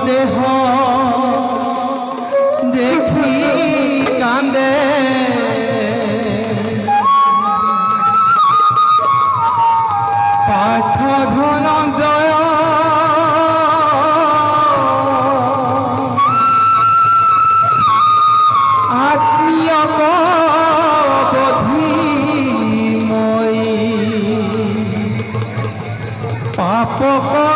দেহ দেখি কান্দে পাঠ ধনঞ্জয় আত্মীয় বধি মই পাপ খোকা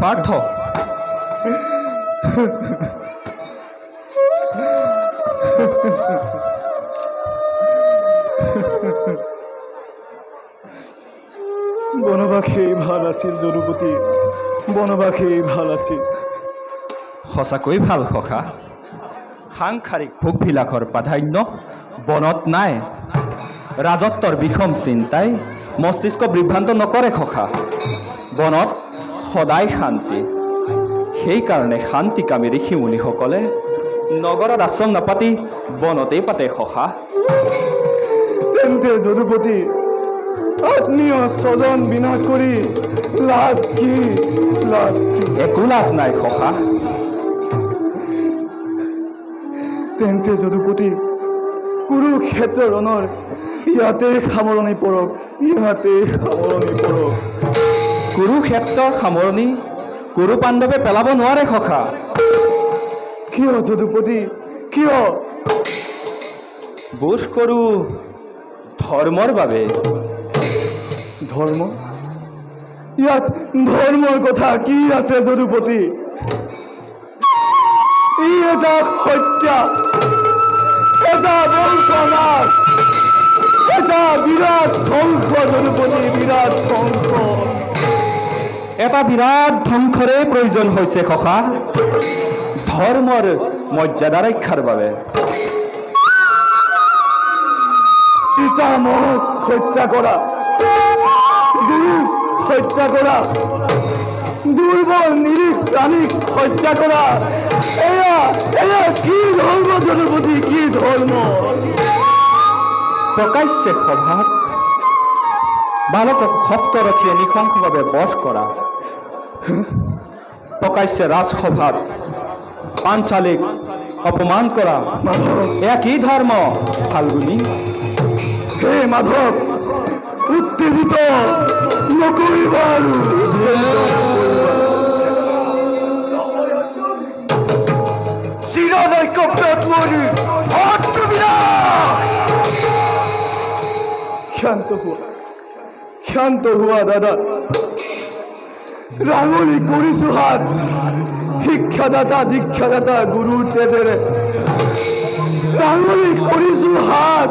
পার্থ বনবাসী ভাল আছিল যদুপতি বনবাসী ভাল আছিল সঁচাকৈ ভাল খোকা সাংসাৰিক ভোগবিলাকৰ প্ৰাধান্য বনত নাই ৰাজত্বৰ বিষম চিন্তাই মস্তিষ্ক বিভ্ৰান্ত নকৰে খোকা বনত সদায় শান্তি সেইকাৰণে শান্তিকামী ঋষি মুনিসকলে নগৰত আশ্ৰম নাপাতি বনতেই পাতে খোকা তেন্তে যদুপতি আত্মীয় স্বজন বিনাশ কৰি লাভ কি একো লাভ নাই খোকা তেন্তে যদুপতি কুৰুক্ষেত্ৰ ৰণৰ ইয়াতেই সামৰণি পৰক কুৰুক্ষেত্ৰৰ সামৰণি কুৰু পাণ্ডৱে পেলাব নোৱাৰে খোকা কিয় যদুপতি কিয় বোধ কৰোঁ ধৰ্মৰ বাবে ধৰ্ম ইয়াত ধৰ্মৰ কথা কি আছে যদুপতি ই এটা হত্যা এটা বংশনাশ এটা বিৰাট ধ্বংস যদুপতি বিৰাট ধ্বংস এটা বিৰাট ধ্বংসৰে প্ৰয়োজন হৈছে খোকা ধৰ্মৰ মৰ্যাদা ৰক্ষাৰ বাবে পিতামহক হত্যা কৰা গুৰুক হত্যা কৰা দুৰ্বল নিৰীহ প্ৰাণীক হত্যা কৰা এয়া কি ধৰ্ম যদুপতি কি ধৰ্ম প্ৰকাশ্যে সভাত বালকক সপ্তৰথীয়ে নৃশংসভাৱে বধ কৰা প্ৰকাশ্যে ৰাজসভাত পাঞ্চালীক অপমান কৰা এয়া কি ধৰ্ম ফাল্গুনী হে মাধৱ উত্তেজিত নকৰিবা আৰু চিৰদৈক্য পেটমৰি শান্ত হোৱা দাদা ৰাঙলী কৰিছো হাত শিক্ষাদাতা দীক্ষাদাতা গুৰুৰ তেজেৰে ৰাঙলী কৰিছো হাত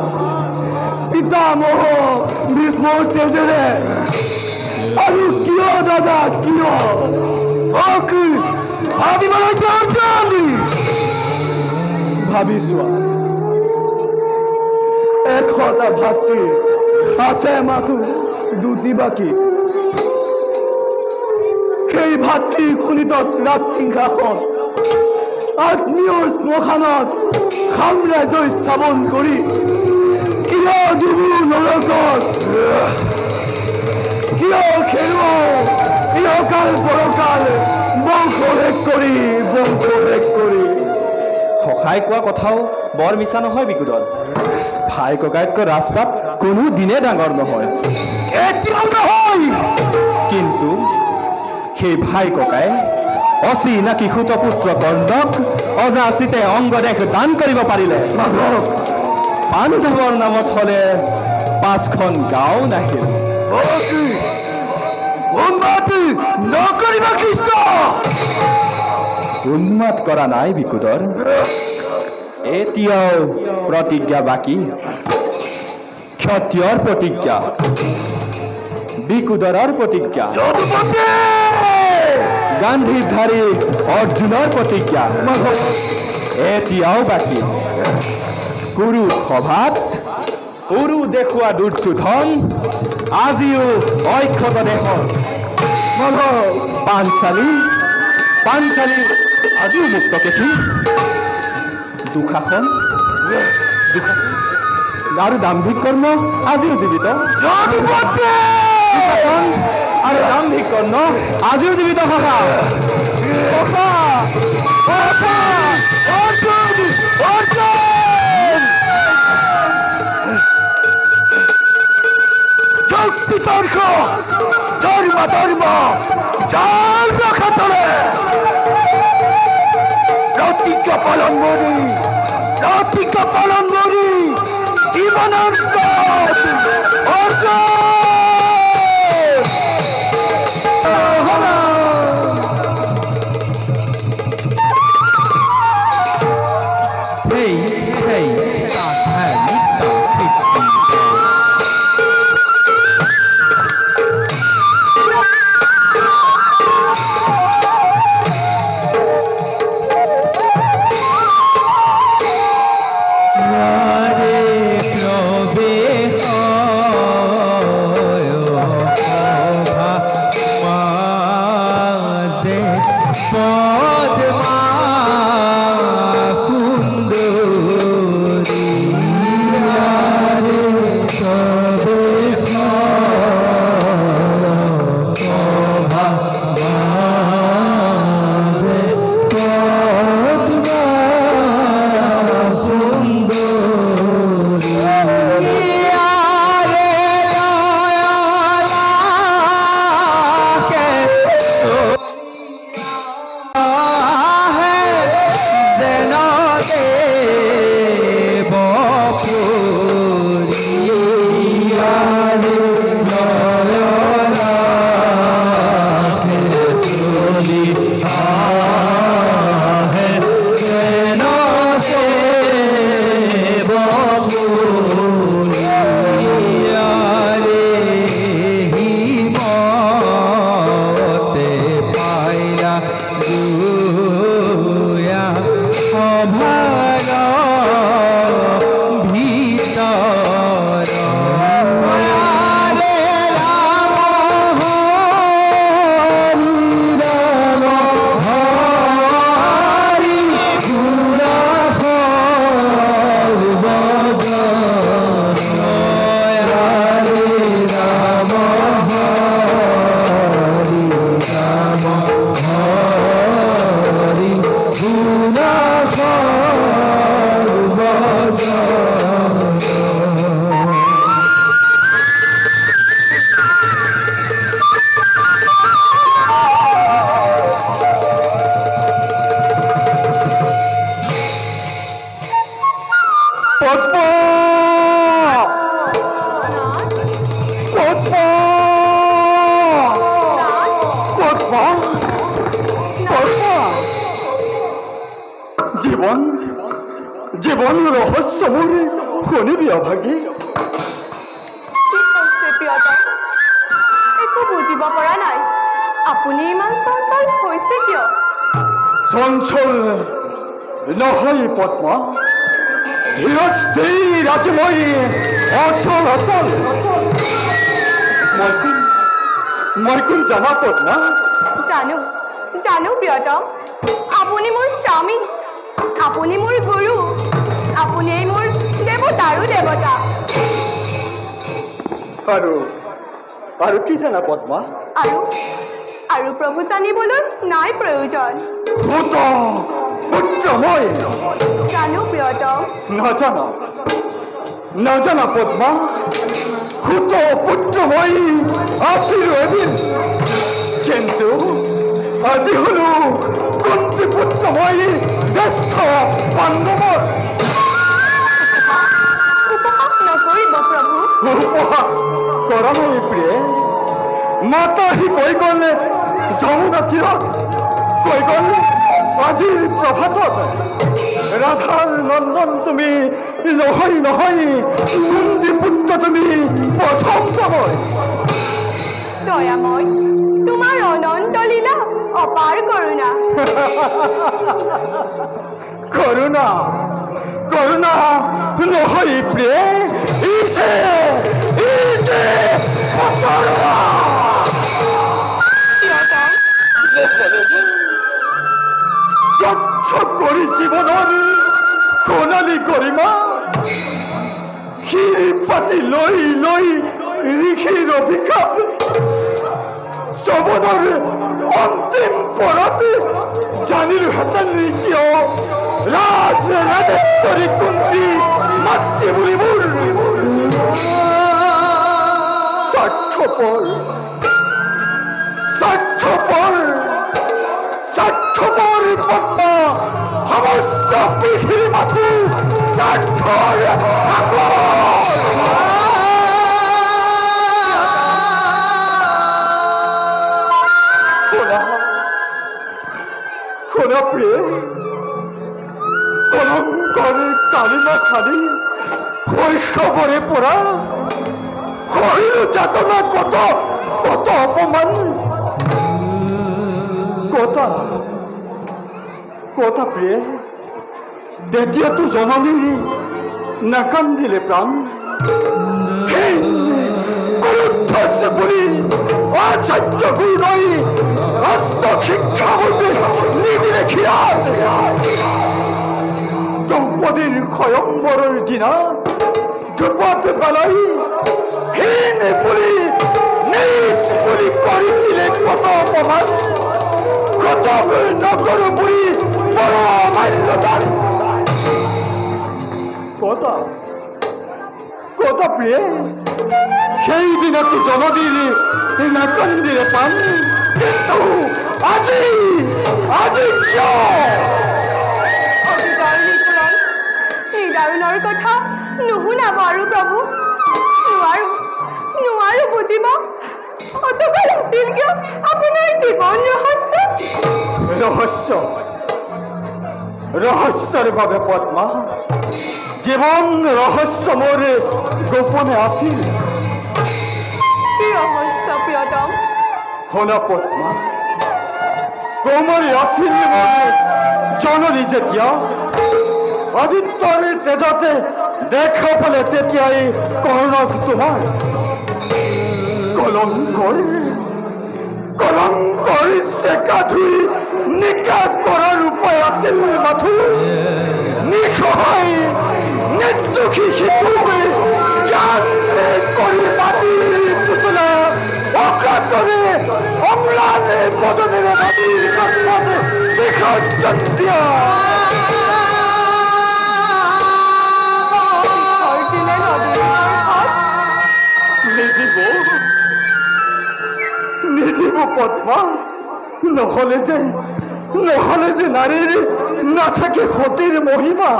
পিতামহ ভীষ্মৰ তেজেৰে আৰু কিয় দাদা কিয় ভাবি চোৱা 100টা ভাতৃৰ আছে মাথো দুটি বাকী সেই ভাতৃৰ খনিতত ৰাজসিংহাসন আত্মীয় শ্মশানত সাম্ৰাজ্য স্থাপন কৰি কিয় দুবু নৰকত কিয় খেলুৱ ইহকাল পৰকাল বংশ শেষ কৰি সহায় কোৱা কথাও বৰ মিছা নহয় বিকুদল ভাই ককাইতকৈ ৰাজপাত কোনো দিনে ডাঙৰ নহয় কিন্তু সেই ভাই ককাই অচিনাকি সুতপুত্ৰ কৰ্ণক অযাচিতে অংগদেশ দান কৰিব পাৰিলে পাণ্ডৱৰ নামত হলে 5খন গাঁও নাহিল উন্মাদ কৰা নাই বিকুদৰ এতিয়াও প্ৰতিজ্ঞা বাকী সত্যৰ প্ৰতিজ্ঞা বিকুদৰৰ প্ৰতিজ্ঞা গান্ধীৰ ধাৰী অৰ্জুনৰ প্ৰতিজ্ঞা এতিয়াও বাকী কুৰু সভাত উৰু দেখুওৱা দুৰ্যোধন আজিও অক্ষত দেশত পাঞ্চালী আজিও মুক্ত কেঠি দুশাসন আৰু দাম্ভিক কৰ্ম আজিও জীৱিত আৰু দাম্ভিক কৰ্ম আজিও জীৱিত যুক্তিতৰ্ক ধৰ্ম যাৰ ৰক্ষাতলে প্ৰতিজ্ঞা পালন কৰি জীবনেৰ জীবন ৰহস্যময় শুনিবি অভাগী একো বুজিব পৰা নাই আপুনি ইমান চঞ্চল হৈছে কিয় চঞ্চল নহয় পদ্মা ধীৰস্থিৰ আজি মই অচল অচল মই কোন জানা পদ্মা জানো প্ৰিয়তম আপুনি মোৰ স্বামী আপুনি মোৰ গুৰু আপুনি মোৰ দেৱতাৰো দেৱতা আৰু কি জানা পদ্মা আৰু প্ৰভু জানিবলৈ নাই প্ৰয়োজন মই জানো প্ৰিয়তম নাজানা পদ্মা সুত পুত্ৰ মই আছিলো এদিন কিন্তু আজি হলো কুন্তি পুত্ৰ মই জ্যেষ্ঠ পাণ্ডৱৰ উপহাস নকৰিব প্ৰভু উপহাস কৰা নাই প্ৰিয়ে মাতা সি কৈ গ'লে যমুনা তীৰত কৈ গ'লে আজিৰ প্ৰভাতত ৰাধাৰ নন্দন তুমি নহয় নহয় সুন্দী পুত্ৰ তুমি প্ৰথম সময় দয়াময় তোমাৰ অনন্ত লীলা অপাৰ কৰোণা করুণা করুণা নহয় প্রিয়ে ইসে ইসে পতরবা গচ্ছ করি জীবনের সোণালী গরিমা ক্ষীর পাতি লই লই ঋষির অভিশাপ যৌবনের অন্তিম পরতে জানিল হেতেন কিয় রাজ রাজেশ্বরী কুন্তি মাতৃভূমির স্বার্থপর স্বার্থপর স্বার্থপর পদ্মা সমস্ত পৃথিবী মাথু স্বার্থর শোনা প্রিয় কলঙ্করে কালিমা খালি শৈশবরে পড়া হইল যাতনা কত কত অপমান কথা কথা প্রিয় দ্বিতীয়ত জননীর নাকান্দিলে প্রাণ বলি আচার্য গুরু নই হস্ত শিক্ষা বলতে নীতি দেখিয়া দ্রৌপদীর ক্ষয়ম্বরের দিনা দ্রুপদ বেলাই হীন বলি নিজ বলি করেছিলে কত অপমান কত নগর বুড়ি বড় মাল্যদান কথা কথা প্রিয়ে সেই দিনে তো জনদীর নাকান্দিরে পান কিন্তু আজি আজি এই দাৰুণৰ কথা নুশুনাব আৰু প্ৰভু নোৱাৰো বুজিব অতকাল আছিল কিয় আপোনাৰ জীৱন ৰহস্য ৰহস্যেৰ ভাবে পদ্মা জীবন ৰহস্য মোৰে গোপনে আসিল কি ৰহস্য প্ৰিয়তম হোনা পদ্মা কোমরে আসিল মোরে জননী যেতিয়া আদিত্যর তেজতে দেখা পেলে তেতিয়াই কর্ণক তোমার কলঙ্কর কলঙ্কর সেকা ধুই নিকা করার উপায় আছিল মাথু নিসহায় নির্দোষী শিশুকে জ্ঞান করে মাটির পুতলা অকাতরে অম্লানে বদনের নদীর কাছে বিসর্জন্তিয়া নিদিব পদ্মা নহলে যে নারীর না থাকে সতীর মহিমা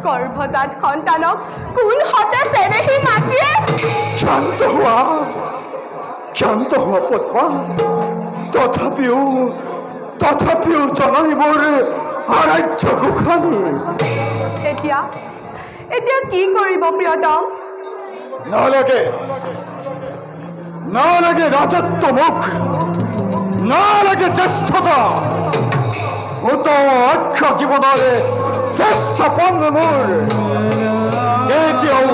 গর্ভজাত সন্তানক কোন হতে পেৰেহি মাতিয়ে শান্ত হওয়া পদ্মা তথাপিও জননী মোৰ আৰাধ্য গোসানী এতিয়া কি কৰিব প্ৰিয়তম নালাগে রাজত্ব মুখ নালাগে জ্যেষ্ঠতা ও তো অক্ষ জীবনের শ্রেষ্ঠ পণ্য মোর কেতিয়াও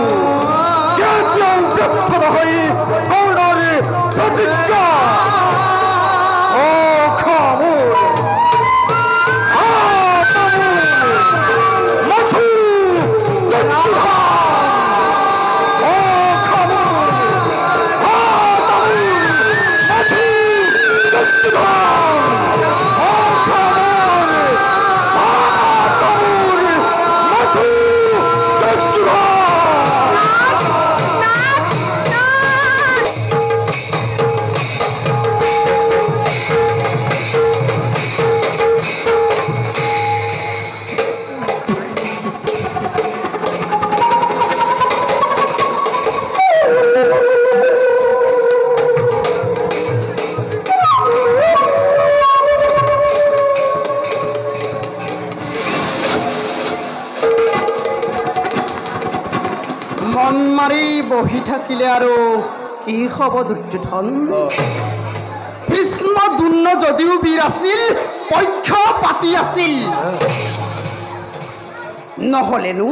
ব্যর্থ নহই কর্ণরে প্রতিজ্ঞা ও খামোর মাথু বহি থাকিলে আৰু কি হ'ব দুৰ্যোধন? ভীষ্ম দুৰ্ণ যদিও বীৰ আছিল, পক্ষ পাতি আছিল। নহ'লেনো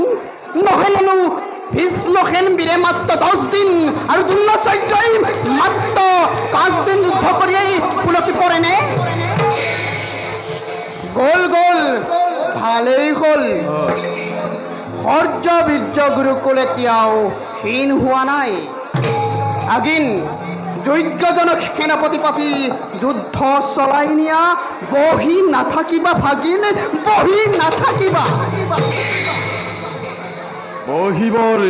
ভীষ্মসেন বীৰে মাত্ৰ 10 দিন আৰু দ্ৰোণাচাৰ্যই মাত্ৰ 5 দিন যুদ্ধ কৰিয়েই পুলকি পৰেনে? গ'ল ভালেই হ'ল। শৌৰ্য বীৰ্য গুৰুকুল এতিয়াও ক্ষীণ হোৱা নাই। আগিন যোগ্যজনক সেনাপতি পাতি যুদ্ধ চলাই নিয়া। বহি নাথাকিবা ভাগিন, বহি নাথাকিবা। বহিবৰ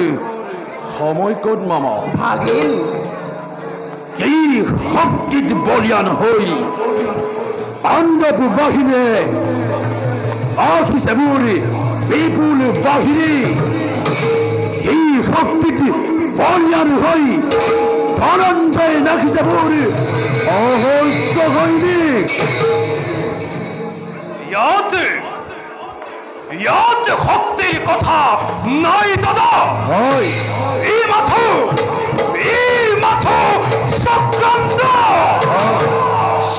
সময় ক'ত মামা? ভাগিন কি শক্তিত বলিয়ান হৈ পাণ্ডৱ বাহিনীয়ে আহিছে মোৰ বিপুল বাহিনী। কি শক্তিত বলিয়ান হৈ ধনঞ্জয় নাখিছে মোৰ অহস্য সৈনিক। ইয়াত শক্তিৰ কথা নাই দাদা। হয়, এই মাথো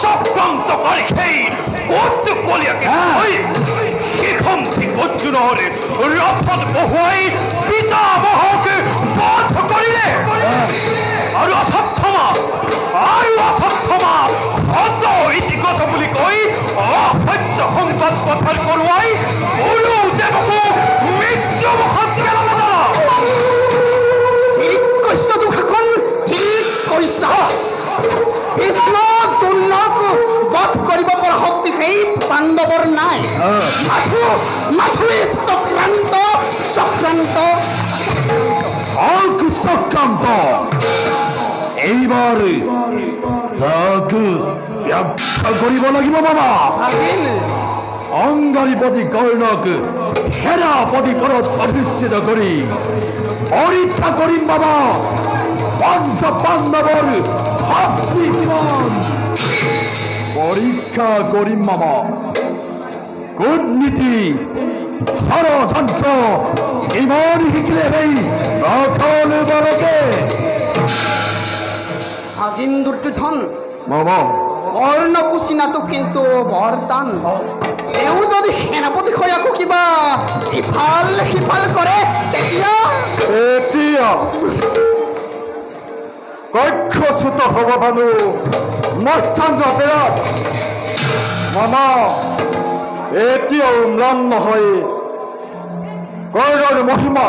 চক্ৰান্ত কৰি সেই ক'ত কলিয়াকে সেইখন ঠিক অৰ্জুনৰ ৰথত বহুৱাই পিতামহক বধ কৰিলে। আৰু অশ্বত্থামা সত ইতিগত বুলি কৈ অসত্য সংবাদ প্ৰচাৰ কৰোৱাই গুৰুদেৱকো মৃত্যুমুখত পেলালে দাদা। ঠিক কৈছা দুখাখন, ঠিক কৈছা। ভীষ্ম দুৰ্ণক বধ কৰিব পৰা শক্তি সেই পাণ্ডৱৰ নাই। মাথোৱে চক্ৰান্ত এইবাৰ তাক ব্যাখ্যা কৰিব লাগিব মামা। অংগাৰীপতি কৰ্ণক সেনাপতি পদত অধিষ্ঠিত কৰি পৰীক্ষা কৰিম বাবা পঞ্চ পাণ্ডৱৰ শক্তি কিমান। পৰীক্ষা কৰিম মামা। কূটনীতি ষড়যন্ত্ৰ ইমান শিকিলে সেই ৰথল বালকে। ভাগিন দুৰ্যোধন, মামা কৰ্ণকো চিনাটো কিন্তু বৰ টান। তেওঁ যদি সেনাপতি সয়াকো কিবা ইফাল সিফাল কৰে তেতিয়া কক্ষচ্যুত হ'ব মানুহ মধ্যাঞ্জ পেৰাত। মামা এতিয়াও ম্লান নহয় কৰ্ণৰ মহিমা।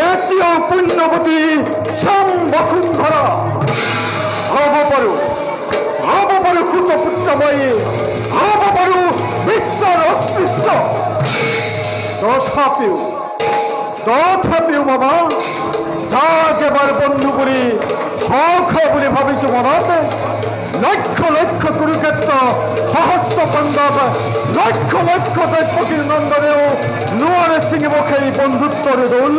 এতিয়াও পুণ্যৱতী শ্যাম বসুন্ধৰা। হ'ব পাৰো সুতপুত্ৰময়ী, হ'ব পাৰো বিশ্বৰ অস্পৃশ্য। তথাপিও মামা যাক এবাৰ বন্ধু বুলি বুলি ভাবিছো মনত লক্ষ লক্ষ কুৰুক্ষেত্ৰ সহস্ৰ পাণ্ডৱ লক্ষ লক্ষ দৈত্যকীৰ নন্দনেও নোৱাৰে ছিঙিব সেই বন্ধুত্বৰ দোল।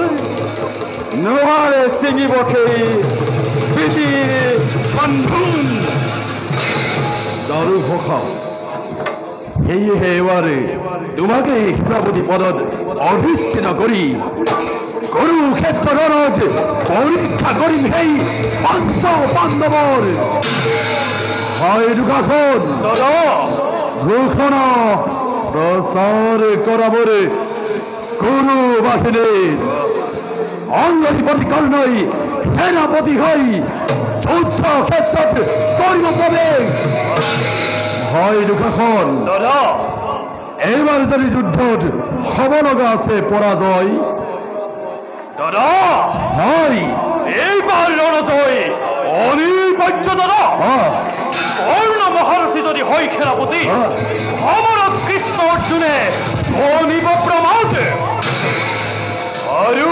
নোৱাৰে ছিঙিব সেই প্ৰীতিৰ বন্ধন। দাৰু সখা সেয়েহে এবাৰে তোমাকে সেনাপতি পদত অধিষ্ঠিত কৰি কুৰুক্ষেত্ৰ ৰণত পৰীক্ষা কৰিম সেই পঞ্চ পাণ্ডৱৰ। হয় দুখাখন ঘোষণা প্ৰচাৰ কৰাবৰ কুৰু বাহিনীৰ অংগীপতি কৰ্ণই সেনাপতি হৈ যুদ্ধ ক্ষেত্ৰত কৰিব প্ৰৱেশ। হয় দুখাখন এইবাৰ যদি যুদ্ধত হ'ব লগা আছে পৰাজয়, হয় এইবাৰ ৰণজয় অনিবাৰ্য দাদা। কৰ্ণ মহাৰথী যদি হয় সেনাপতি, সমৰত কৃষ্ণ অৰ্জুনে ধনিব প্ৰমাদ। আৰু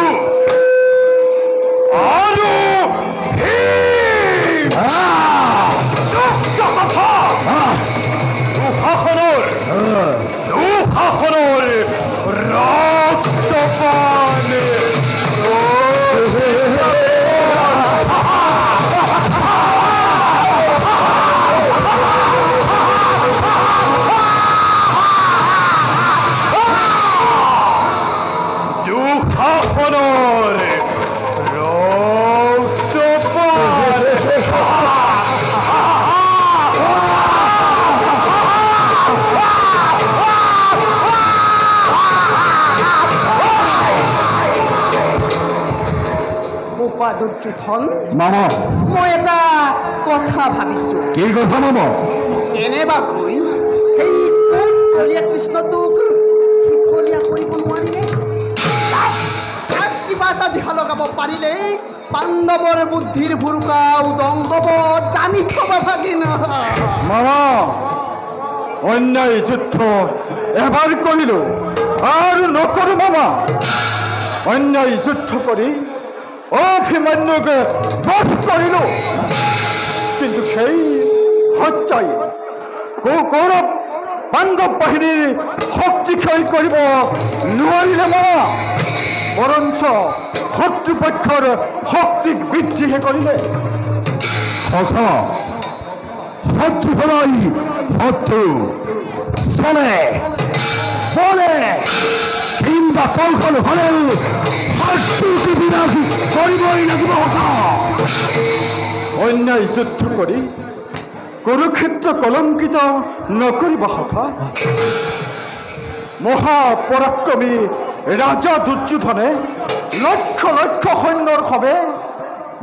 দুঃশাসনৰ ৰক্তপান। দুঃশাসনৰ বোপা দুৰ্যোধন মামা মই এটা কথা ভাবিছো কি কথা মামা কেনেবাকৈ সেই কলীয়া কৃষ্ণটোক সিফলীয়া কৰিব নোৱাৰিলে তাক কিবা এটা দিহা লগাব পাৰিলেই পাণ্ডৱৰ বুদ্ধিৰ ভুৰুকা উদং হ'ব জানি থবা ভাগিন মামা অন্যায় যুদ্ধ এবাৰ কৰিলো আৰু নকৰো মামা অন্যায় যুদ্ধ কৰি অভিমন্যুকে বধ কৰিলো কিন্তু সেই হত্যাই কৌৰৱ পাণ্ডৱ বাহিনীৰ শক্তি ক্ষয় কৰিব নোৱাৰিলে মামা বৰঞ্চ শত্ৰুপক্ষৰ শক্তিক বৃদ্ধিহে কৰিলে শত্ৰু হলাই শত্ৰু চলে বলে কিংবা কৌশল হলেও শত্ৰুকে বিনাশ কৰিবই লাগিব অন্যায় যুদ্ধ কৰি কুৰুক্ষেত্ৰ কলংকিত নকৰিব সভা মহাপৰাক্ৰমী ৰাজা দুৰ্যোধনে লক্ষ লক্ষ সৈন্যৰ সবে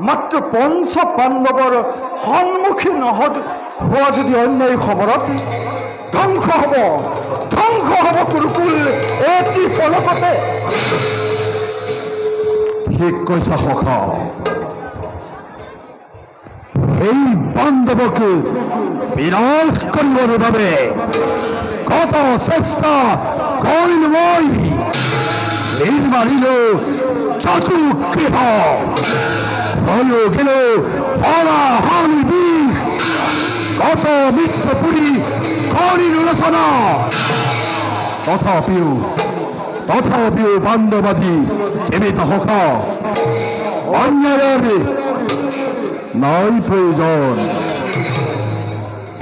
মাত্ৰ পঞ্চ পাণ্ডৱৰ সন্মুখী হোৱা যদি অন্যায় খবৰত ধ্বংস হ'ব কুৰুকুল এটি পলকতে ঠিক কৈছা সখা এই পাণ্ডৱকে বিনাশ কৰিবৰ বাবে কত চেষ্টা কৰিলো মই মাৰিলো চতুৰ্গৃহ হলো গেল হৰাহানি বিষ কত মৃত্যু পুৰি কৰিলো ৰচনা তথাপিও পাণ্ডৱাদী জীবিত সখা অন্যায়ৰ নাই প্ৰয়োজন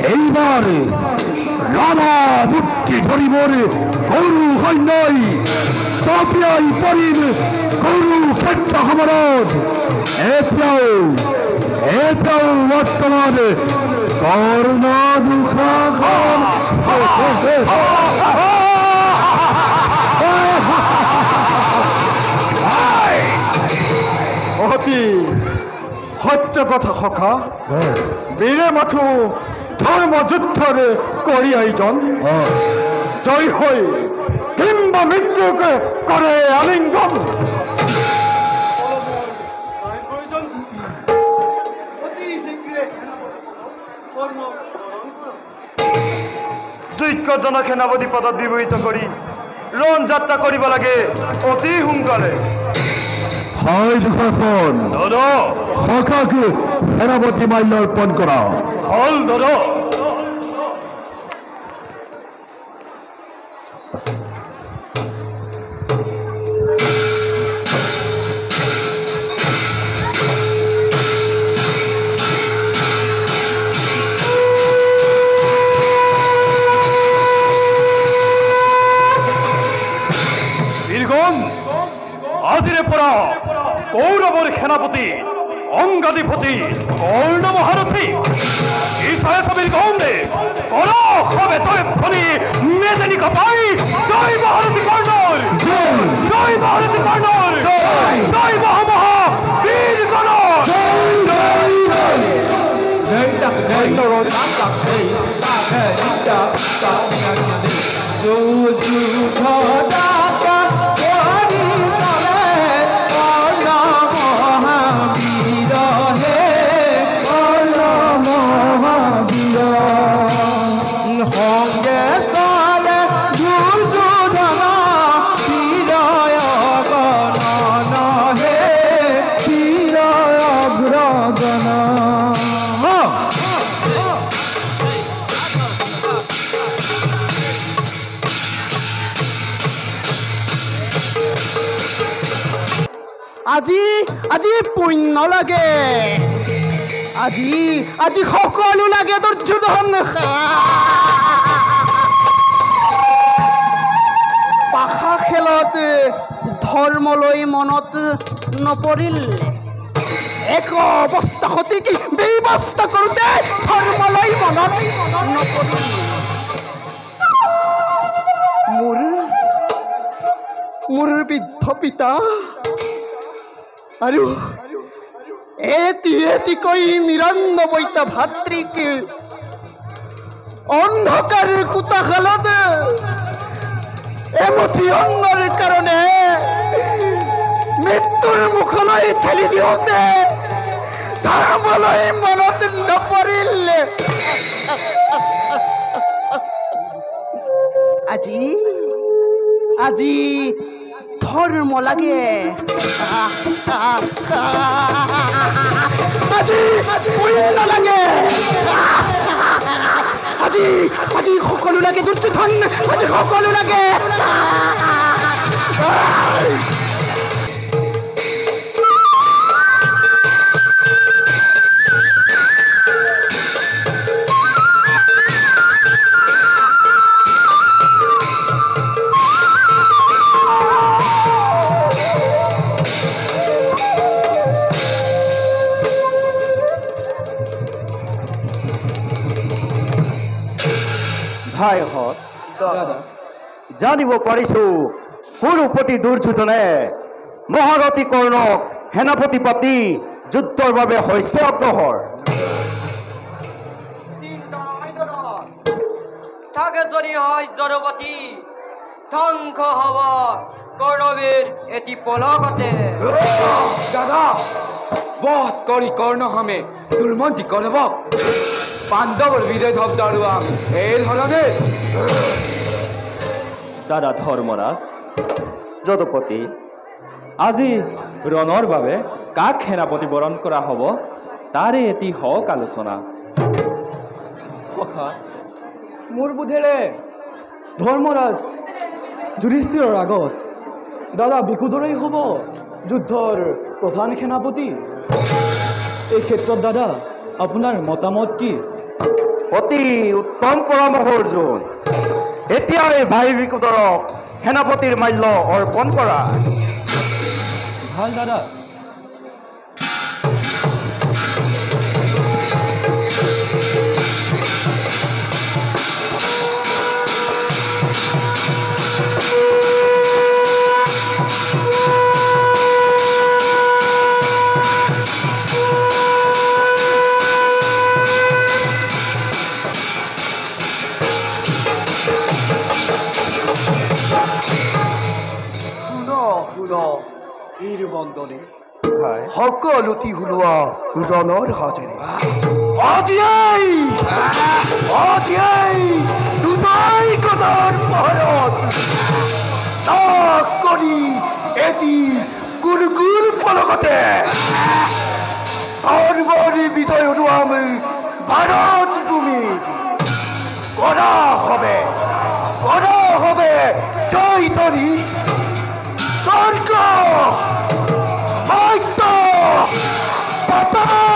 এইবাৰ ৰাণা বুদ্ধি ধৰিবৰ গৰু সৈন্যই চপিয়াই পৰিল কুৰুক্ষেত্ৰ সমৰত এতিয়াও বৰ্তমান কৰ্ণ দুঃসাহস অতি সত্য কথা সখা বীৰে মাথো ধৰ্ম যুদ্ধৰ কৰি আয়োজন জয় হৈ কিংবা মৃত্যুক কৰে আলিঙ্গন যোগ্যজনক সেনাপতি পদত বিমোহিত কৰি ৰণ যাত্ৰা কৰিব লাগে অতি সোনকালে হয় দুখন সখাকে সেনাপতি মাল্য অৰ্পণ কৰা হল দাদা আজিৰে পৰা কৌৰৱৰ সেনাপতি অংগাধিপতি কৰ্ণ মহাৰথী ঈশায় ছবিৰ গৌন্দে সবে তই ফলি মেজেনি কপাই জয় মহাৰথী কৰ্ণৰ জয় মহাৰথী কৰ্ণৰ জয় মহামহা বীৰ আজি পুণ্য লাগে আজি সকলো লাগে দুৰ্যোধন পাশা খেলত ধৰ্মলৈ মনত নপৰিল এক অৱস্থা সতিকি ব্যৱস্থা কৰোঁতে ধৰ্মলৈ মনত নপৰিল মোৰ বৃদ্ধ পিতা আৰু এটি এটিকৈ নিৰান্নবৈতা ভাতৃক অন্ধকাৰৰ কোঠাশালত এমুঠি অন্নৰ কাৰণে মৃত্যুৰ মুখলৈ ঠেলি দিওঁতে ধৰ্মলৈ মনত নপৰিল। আজি আজি ধৰ্ম লাগে, আজি পুণ্য লাগে, আজি আজি সকলো লাগে দুৰ্যোধন, আজি সকলো লাগে। ভাইহঁত, জানিব পাৰিছো কুৰুপতি দুৰ্যোধনে মহাৰথী কৰ্ণক সেনাপতি পাতি যুদ্ধৰ বাবে হৈছে অগ্ৰসৰ। থাকে যদি হয় জড়পতি, ধ্বংস হব কৰ্ণবীৰ এটি পলকতে। দাদা, বধ কৰি কৰ্ণহামে দুৰ্মন্তি কৰ্ণৱক পাণ্ডৱৰ বিজয় ধবদাৰুৱা এই ধৰণে। দাদা ধৰ্মৰাজ, যদুপতি, আজি ৰণৰ বাবে কাক সেনাপতি বৰণ কৰা হ'ব তাৰে এটি হওক আলোচনা। মোৰ বোধেৰে ধৰ্মৰাজ যুধিষ্ঠিৰৰ আগত দাদা বিকুদৰেই হ'ব যুদ্ধৰ প্ৰধান সেনাপতি। এই ক্ষেত্ৰত দাদা আপোনাৰ মতামত কি? অতি উত্তম পৰামৰ্শ অৰ্জুন। এতিয়াই ভাই বিকুদৰক সেনাপতিৰ মাল্য অৰ্পণ কৰা। ভাল দাদা। বীৰ বন্দনে ভাই, সকলোটি শুনোৱা ৰণৰ হাজেৰে আজিয়াই দুটাই গজৰ মহৰত তাক কৰি এটি গুলগুল পলকতে সৰ্বৰি বিজয় উৰুৱাম ভাৰত ভূমি। কৰা হবে জয় ধৰি স্বৰ্গ মৰ্ত্য পাতাল।